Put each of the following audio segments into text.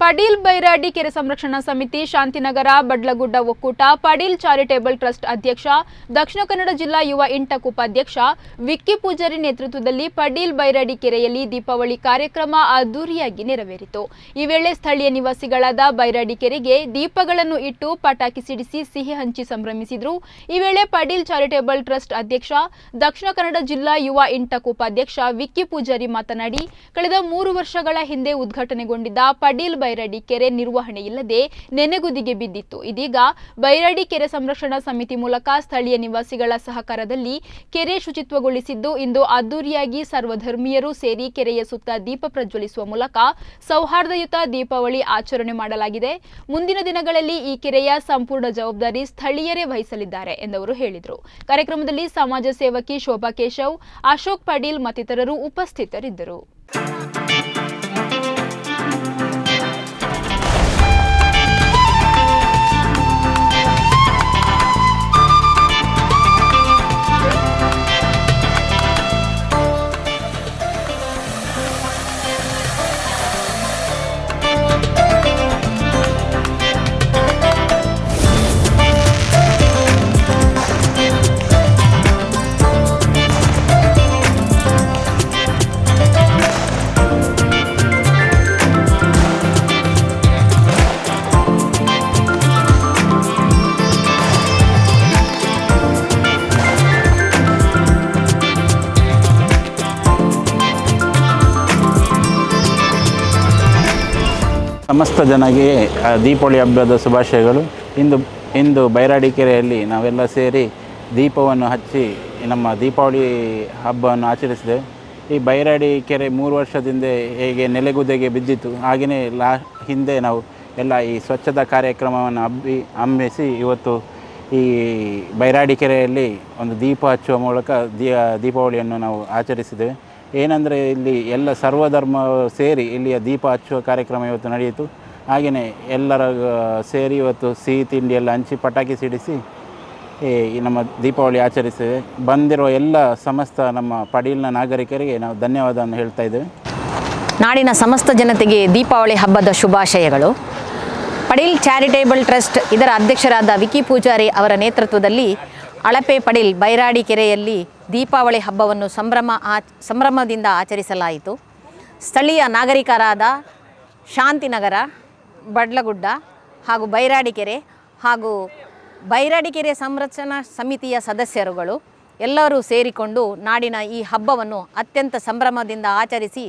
ಪಡೀಲ್ ಬೈರಾಡಿ ಕೆರೆ ಸಂರಕ್ಷಣಾ ಸಮಿತಿ, ಶಾಂತಿನಗರ, ಬಡ್ಲಗುಡ್ಡ ಒಕ್ಕೂಟ, ಪಡೀಲ್ ಚಾರಿಟೇಬಲ್ ಟ್ರಸ್ಟ್ ಅಧ್ಯಕ್ಷ, ದಕ್ಷಿಣ ಕನ್ನಡ ಜಿಲ್ಲಾ ಯುವ ಇಂಟಕ್ ಉಪಾಧ್ಯಕ್ಷ ವಿಕ್ಕಿ ಪೂಜಾರಿ ನೇತೃತ್ವದಲ್ಲಿ ಪಡೀಲ್ ಬೈರಾಡಿ ಕೆರೆಯಲ್ಲಿ ದೀಪಾವಳಿ ಕಾರ್ಯಕ್ರಮ ಅದ್ದೂರಿಯಾಗಿ ನೆರವೇರಿತು. ಈ ವೇಳೆ ಸ್ಥಳೀಯ ನಿವಾಸಿಗಳಾದ ಬೈರಾಡಿ ಕೆರೆಗೆ ದೀಪಗಳನ್ನು ಇಟ್ಟು ಪಟಾಕಿ ಸಿಡಿಸಿ ಸಿಹಿ ಹಂಚಿ ಸಂಭ್ರಮಿಸಿದರು. ಈ ವೇಳೆ ಪಡೀಲ್ ಚಾರಿಟೇಬಲ್ ಟ್ರಸ್ಟ್ ಅಧ್ಯಕ್ಷ, ದಕ್ಷಿಣ ಕನ್ನಡ ಜಿಲ್ಲಾ ಯುವ ಇಂಟಕ್ ಉಪಾಧ್ಯಕ್ಷ ವಿಕ್ಕಿ ಪೂಜಾರಿ ಮಾತನಾಡಿ, ಕಳೆದ 3 ವರ್ಷಗಳ ಹಿಂದೆ ಉದ್ಘಾಟನೆಗೊಂಡಿದ್ದ ಪಡೀಲ್ ಬೈರಾಡಿ ಕೆರೆ ನಿರ್ವಹಣೆ ಇಲ್ಲದೆ ನೆನೆಗುದಿಗೆ ಬಿದ್ದಿತ್ತು. ಇದೀಗ ಬೈರಾಡಿ ಕೆರೆ ಸಂರಕ್ಷಣಾ ಸಮಿತಿ ಮೂಲಕ ಸ್ಥಳೀಯ ನಿವಾಸಿಗಳ ಸಹಕಾರದಲ್ಲಿ ಕೆರೆ ಶುಚಿತ್ವಗೊಳಿಸಿದ್ದು, ಇಂದು ಅದ್ದೂರಿಯಾಗಿ ಸರ್ವಧರ್ಮೀಯರು ಸೇರಿ ಕೆರೆಯ ಸುತ್ತ ದೀಪ ಪ್ರಜ್ವಲಿಸುವ ಮೂಲಕ ಸೌಹಾರ್ದಯುತ ದೀಪಾವಳಿ ಆಚರಣೆ ಮಾಡಲಾಗಿದೆ. ಮುಂದಿನ ದಿನಗಳಲ್ಲಿ ಈ ಕೆರೆಯ ಸಂಪೂರ್ಣ ಜವಾಬ್ದಾರಿ ಸ್ಥಳೀಯರೇ ವಹಿಸಲಿದ್ದಾರೆ ಎಂದವರು ಹೇಳಿದರು. ಕಾರ್ಯಕ್ರಮದಲ್ಲಿ ಸಮಾಜ ಸೇವಕಿ ಶೋಭಾ ಕೇಶವ್, ಅಶೋಕ್ ಪಡೀಲ್ ಮತ್ತಿತರರು ಉಪಸ್ಥಿತರಿದ್ದರು. ಸಮಸ್ತ ಜನಗೆ ದೀಪಾವಳಿ ಹಬ್ಬದ ಶುಭಾಶಯಗಳು. ಇಂದು ಬೈರಾಡಿ ಕೆರೆಯಲ್ಲಿ ನಾವೆಲ್ಲ ಸೇರಿ ದೀಪವನ್ನು ಹಚ್ಚಿ ನಮ್ಮ ದೀಪಾವಳಿ ಹಬ್ಬವನ್ನು ಆಚರಿಸಿದೆವು. ಈ ಬೈರಾಡಿ ಕೆರೆ 3 ವರ್ಷದಿಂದ ಹೇಗೆ ನೆಲೆಗುದಿಗೆ ಬಿದ್ದಿತ್ತು, ಹಾಗೆಯೇ ಹಿಂದೆ ನಾವು ಎಲ್ಲ ಈ ಸ್ವಚ್ಛತಾ ಕಾರ್ಯಕ್ರಮವನ್ನು ಹಮ್ಮಿಸಿ ಇವತ್ತು ಈ ಬೈರಾಡಿ ಕೆರೆಯಲ್ಲಿ ಒಂದು ದೀಪ ಹಚ್ಚುವ ಮೂಲಕ ದೀಪಾವಳಿಯನ್ನು ನಾವು ಆಚರಿಸಿದ್ದೇವೆ. ಏನಂದರೆ ಇಲ್ಲಿ ಎಲ್ಲ ಸರ್ವಧರ್ಮ ಸೇರಿ ಇಲ್ಲಿಯ ದೀಪ ಹಚ್ಚುವ ಕಾರ್ಯಕ್ರಮ ಇವತ್ತು ನಡೆಯಿತು. ಹಾಗೆಯೇ ಎಲ್ಲರ ಸೇರಿ ಇವತ್ತು ಸಿಹಿ ತಿಂಡಿ ಎಲ್ಲ ಹಂಚಿ ಪಟಾಕಿ ಸಿಡಿಸಿ ನಮ್ಮ ದೀಪಾವಳಿ ಆಚರಿಸಿದ್ದೇವೆ. ಬಂದಿರುವ ಎಲ್ಲ ಸಮಸ್ತ ನಮ್ಮ ಪಡೀಲ್ನ ನಾಗರಿಕರಿಗೆ ನಾವು ಧನ್ಯವಾದವನ್ನು ಹೇಳ್ತಾ ಇದ್ದೇವೆ. ನಾಡಿನ ಸಮಸ್ತ ಜನತೆಗೆ ದೀಪಾವಳಿ ಹಬ್ಬದ ಶುಭಾಶಯಗಳು. ಪಡೀಲ್ ಚಾರಿಟೇಬಲ್ ಟ್ರಸ್ಟ್ ಇದರ ಅಧ್ಯಕ್ಷರಾದ ವಿಕ್ಕಿ ಪೂಜಾರಿ ಅವರ ನೇತೃತ್ವದಲ್ಲಿ ಅಳಪೆ ಪಡೀಲ್ ಬೈರಾಡಿ ಕೆರೆಯಲ್ಲಿ ದೀಪಾವಳಿ ಹಬ್ಬವನ್ನು ಸಂಭ್ರಮದಿಂದ ಆಚರಿಸಲಾಯಿತು. ಸ್ಥಳೀಯ ನಾಗರಿಕರಾದ ಶಾಂತಿನಗರ, ಬಡ್ಲಗುಡ್ಡ ಹಾಗೂ ಬೈರಾಡಿ ಕೆರೆ ಸಂರಕ್ಷಣಾ ಸಮಿತಿಯ ಸದಸ್ಯರುಗಳು ಎಲ್ಲರೂ ಸೇರಿಕೊಂಡು ನಾಡಿನ ಈ ಹಬ್ಬವನ್ನು ಅತ್ಯಂತ ಸಂಭ್ರಮದಿಂದ ಆಚರಿಸಿ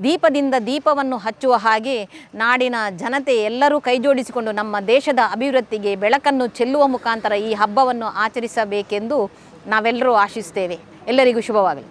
ದೀಪದಿಂದ ದೀಪವನ್ನು ಹಚ್ಚುವ ಹಾಗೆ ನಾಡಿನ ಜನತೆ ಎಲ್ಲರೂ ಕೈಜೋಡಿಸಿಕೊಂಡು ನಮ್ಮ ದೇಶದ ಅಭಿವೃದ್ಧಿಗೆ ಬೆಳಕನ್ನು ಚೆಲ್ಲುವ ಮುಖಾಂತರ ಈ ಹಬ್ಬವನ್ನು ಆಚರಿಸಬೇಕೆಂದು ನಾವೆಲ್ಲರೂ ಆಶಿಸ್ತೇವೆ. ಎಲ್ಲರಿಗೂ ಶುಭವಾಗಲಿ.